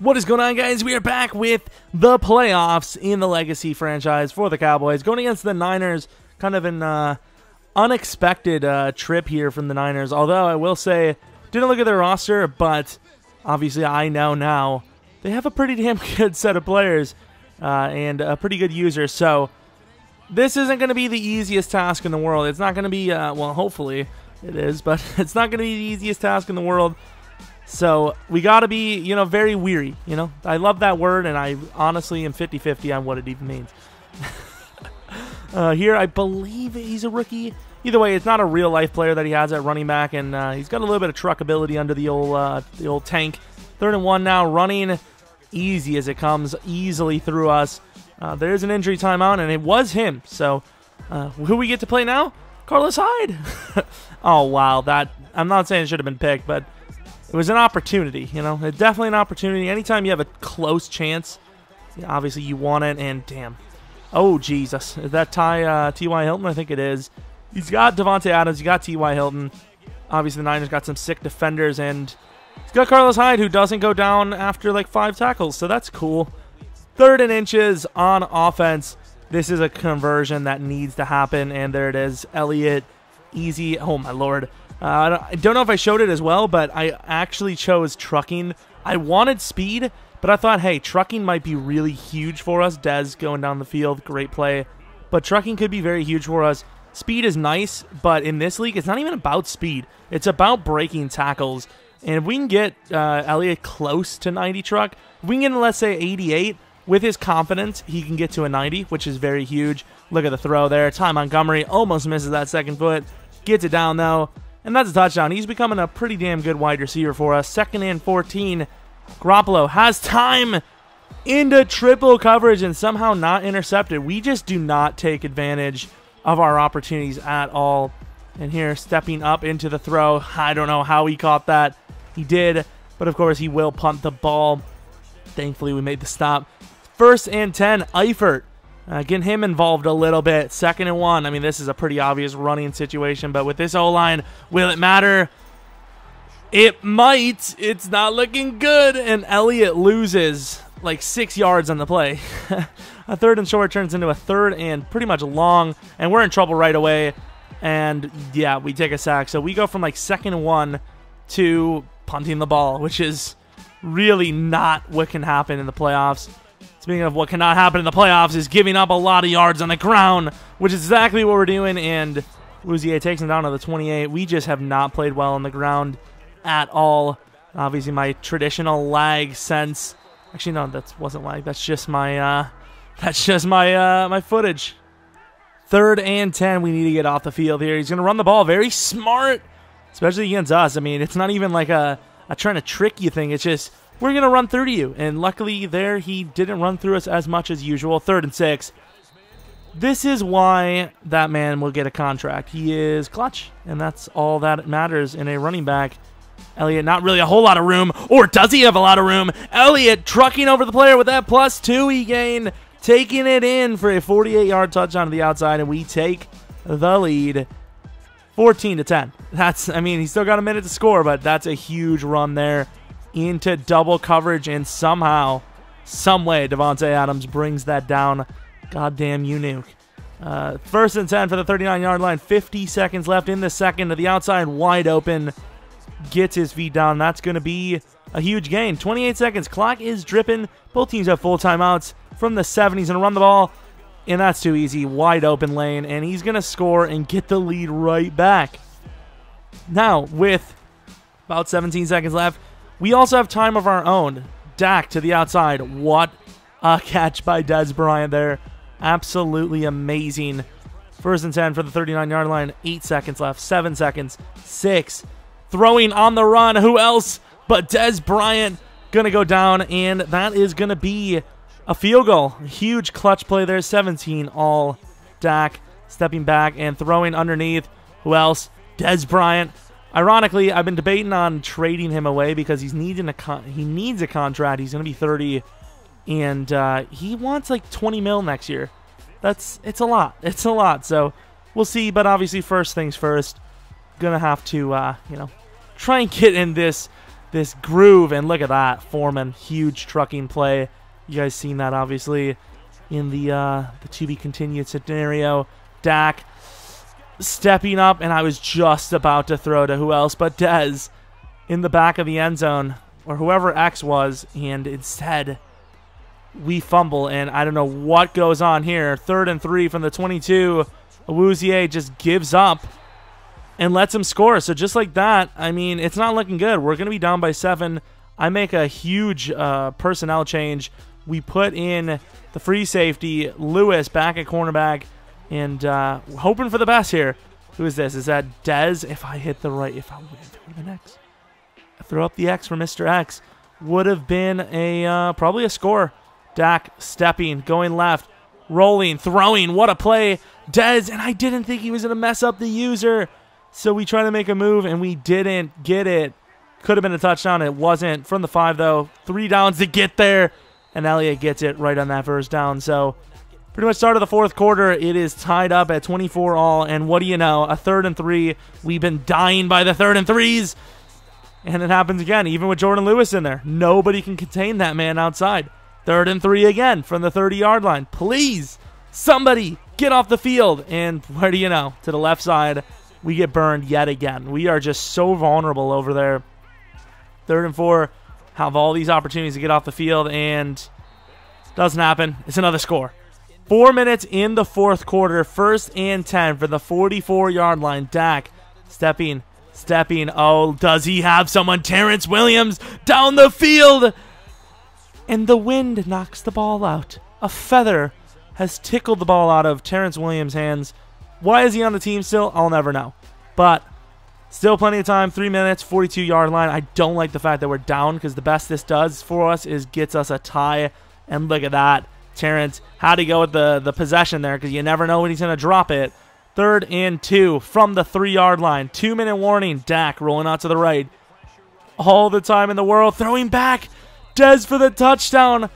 What is going on, guys? We are back with the playoffs in the Legacy franchise for the Cowboys, going against the Niners. Kind of an unexpected trip here from the Niners, although I will say, didn't look at their roster, but obviously I know now they have a pretty damn good set of players and a pretty good user, so this isn't going to be the easiest task in the world. It's not going to be, well, hopefully it is, but it's not going to be the easiest task in the world. So we got to be, very weary. I love that word, and I honestly am 50-50 on what it even means. Here, I believe he's a rookie. Either way, it's not a real-life player that he has at running back, and he's got a little bit of truck ability under the old tank. 3rd and 1 now, running easy as it comes, easily through us. There's an injury timeout, and it was him. So who we get to play now? Carlos Hyde. Oh, wow. I'm not saying it should have been picked, but it was an opportunity, It's definitely an opportunity. Anytime you have a close chance, obviously you want it, and damn. Oh, Jesus. Is that T.Y. Hilton? I think it is. He's got Davante Adams. He's got T.Y. Hilton. Obviously, the Niners got some sick defenders, and he's got Carlos Hyde, who doesn't go down after like 5 tackles, so that's cool. 3rd and inches on offense. This is a conversion that needs to happen, and there it is. Elliott, easy. Oh, my Lord. I don't know if I showed it as well, but I actually chose trucking. I wanted speed, but I thought, hey, trucking might be really huge for us. Dez going down the field, great play. But trucking could be very huge for us. Speed is nice, but in this league, it's not even about speed. It's about breaking tackles. And if we can get Elliott close to 90 truck, if we can get him, let's say, 88, with his confidence, he can get to a 90, which is very huge. Look at the throw there. Ty Montgomery almost misses that second foot. Gets it down, though. And that's a touchdown. He's becoming a pretty damn good wide receiver for us. 2nd and 14. Garoppolo has time into triple coverage and somehow not intercepted. We just do not take advantage of our opportunities at all. And here, stepping up into the throw. I don't know how he caught that. He did, but of course he will punt the ball. Thankfully, we made the stop. 1st and 10, Eifert. Getting him involved a little bit. 2nd and 1. I mean, this is a pretty obvious running situation, but with this O-line, will it matter? It might. It's not looking good, and Elliott loses like 6 yards on the play. A 3rd and short turns into a 3rd and pretty much long, and we're in trouble right away. And yeah, we take a sack. So we go from like 2nd and 1 to punting the ball, which is really not what can happen in the playoffs. Speaking of what cannot happen in the playoffs is giving up a lot of yards on the ground, which is exactly what we're doing, and Louisier takes him down to the 28. We just have not played well on the ground at all. Obviously, my traditional lag sense. Actually, no, that wasn't lag. That's just my my footage. 3rd and 10. We need to get off the field here. He's going to run the ball. Very smart, especially against us. I mean, it's not even like a trying to trick you thing. It's just, we're going to run through you. And luckily there, he didn't run through us as much as usual. 3rd and 6. This is why that man will get a contract. He is clutch, and that's all that matters in a running back. Elliott, not really a whole lot of room, or does he have a lot of room? Elliott trucking over the player with that +2 he gained, taking it in for a 48-yard touchdown to the outside, and we take the lead 14-10. I mean, he's still got a minute to score, but that's a huge run there into double coverage, and somehow, some way, Davante Adams brings that down. Goddamn Nuke. 1st and 10 for the 39-yard line. 50 seconds left in the second to the outside, wide open. Gets his feet down. That's going to be a huge gain. 28 seconds. Clock is dripping. Both teams have full timeouts from the 7. He's going to run the ball, and that's too easy. Wide open lane, and he's going to score and get the lead right back. Now, with about 17 seconds left, we also have time of our own. Dak to the outside. What a catch by Dez Bryant there. Absolutely amazing. 1st and 10 for the 39-yard line. 8 seconds left. 7 seconds. 6. Throwing on the run. Who else but Dez Bryant going to go down, and that is going to be a field goal. Huge clutch play there. 17 all. Dak stepping back and throwing underneath. Who else? Dez Bryant. Ironically, I've been debating on trading him away because he needs a contract. He's going to be 30, and he wants like 20 mil next year. It's a lot. It's a lot. So we'll see. But obviously, first things first. Gonna have to try and get in this this groove. And look at that. Foreman, huge trucking play. You guys seen that, obviously, in the to be continued scenario. Dak stepping up, and I was just about to throw to who else but Dez in the back of the end zone, or whoever X was, and instead we fumble, and I don't know what goes on here. 3rd and 3 from the 22. Awuzie just gives up and lets him score. So just like that, I mean, it's not looking good. We're going to be down by 7. I make a huge personnel change. We put in the free safety, Lewis, back at cornerback, and hoping for the best here. Who is this? Is that Dez? If I hit the right, if I would have been X. Throw up the X for Mr. X. Would have been a probably a score. Dak stepping, going left, rolling, throwing. What a play. Dez, and I didn't think he was going to mess up the user. So we tried to make a move, and we didn't get it. Could have been a touchdown. It wasn't. From the 5, though. 3 downs to get there. And Elliott gets it right on that first down. So pretty much start of the 4th quarter. It is tied up at 24 all. And what do you know? A 3rd and 3. We've been dying by the 3rd and 3s. And it happens again, even with Jordan Lewis in there. Nobody can contain that man outside. 3rd and 3 again from the 30-yard line. Please, somebody get off the field. And where do you know? To the left side, we get burned yet again. We are just so vulnerable over there. 3rd and 4, have all these opportunities to get off the field, and doesn't happen. It's another score. 4 minutes in the 4th quarter, 1st and 10 for the 44-yard line. Dak stepping. Oh, does he have someone? Terrence Williams down the field. And the wind knocks the ball out. A feather has tickled the ball out of Terrence Williams' hands. Why is he on the team still? I'll never know. But still plenty of time. 3 minutes, 42-yard line. I don't like the fact that we're down, because the best this does for us is gets us a tie. And look at that. Terrence had to go with the possession there, because you never know when he's going to drop it. 3rd and 2 from the 3-yard line. 2-minute warning. Dak rolling out to the right. All the time in the world. Throwing back. Dez for the touchdown.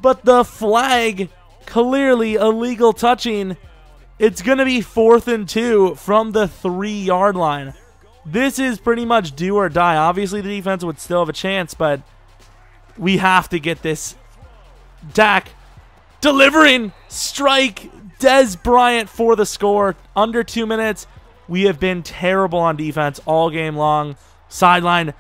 But the flag, clearly illegal touching. It's going to be 4th and 2 from the 3-yard line. This is pretty much do or die. Obviously, the defense would still have a chance, but we have to get this. Dak delivering. Strike. Dez Bryant for the score. Under 2 minutes. We have been terrible on defense all game long. Sideline.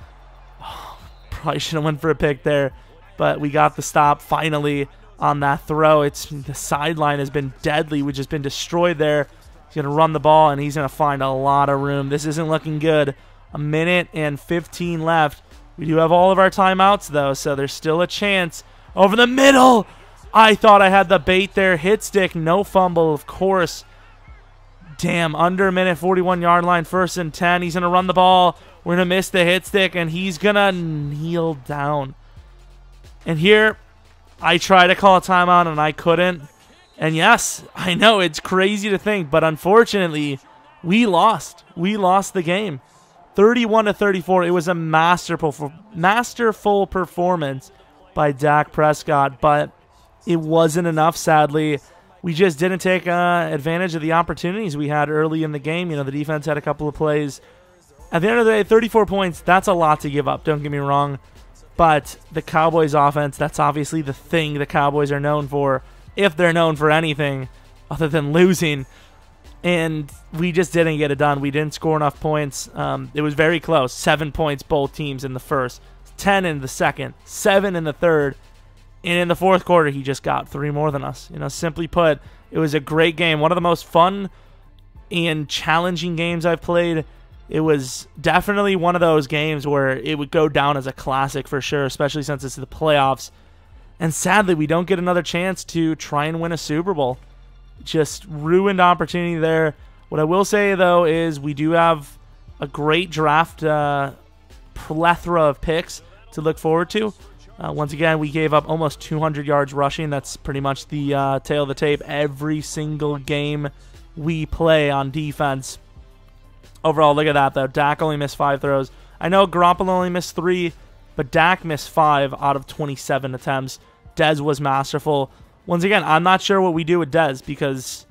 Oh, probably should have went for a pick there, but we got the stop finally on that throw. The sideline has been deadly. We've just been destroyed there. He's going to run the ball, and he's going to find a lot of room. This isn't looking good. 1 minute and 15 left. We do have all of our timeouts, though, so there's still a chance. Over the middle. I thought I had the bait there. Hit stick, no fumble, of course. Damn, under a minute, 41-yard line, 1st and 10. He's going to run the ball. We're going to miss the hit stick, and he's going to kneel down. And here, I tried to call a timeout, and I couldn't. And yes, I know, it's crazy to think, but unfortunately, we lost. We lost the game. 31-34. It was a masterful performance by Dak Prescott, but it wasn't enough, sadly. We just didn't take advantage of the opportunities we had early in the game. You know, the defense had a couple of plays. At the end of the day, 34 points, that's a lot to give up, don't get me wrong. But the Cowboys offense, that's obviously the thing the Cowboys are known for, if they're known for anything other than losing. And we just didn't get it done. We didn't score enough points. It was very close. 7 points, both teams in the first. 10 in the second. 7 in the third. And in the 4th quarter, he just got 3 more than us. You know, simply put, it was a great game. One of the most fun and challenging games I've played. It was definitely one of those games where it would go down as a classic for sure, especially since it's the playoffs. And sadly, we don't get another chance to try and win a Super Bowl. Just ruined opportunity there. What I will say, though, is we do have a great draft plethora of picks to look forward to. Once again, we gave up almost 200 yards rushing. That's pretty much the tail of the tape every single game we play on defense. Overall, look at that, though. Dak only missed 5 throws. I know Garoppolo only missed 3, but Dak missed 5 out of 27 attempts. Dez was masterful. Once again, I'm not sure what we do with Dez because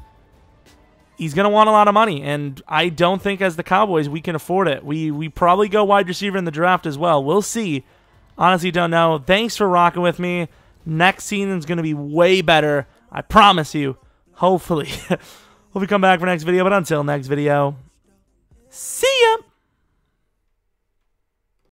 he's going to want a lot of money, and I don't think as the Cowboys we can afford it. We probably go wide receiver in the draft as well. We'll see. Honestly, don't know. Thanks for rocking with me. Next season's going to be way better. I promise you. Hopefully. Hope you come back for next video. But until next video, see ya!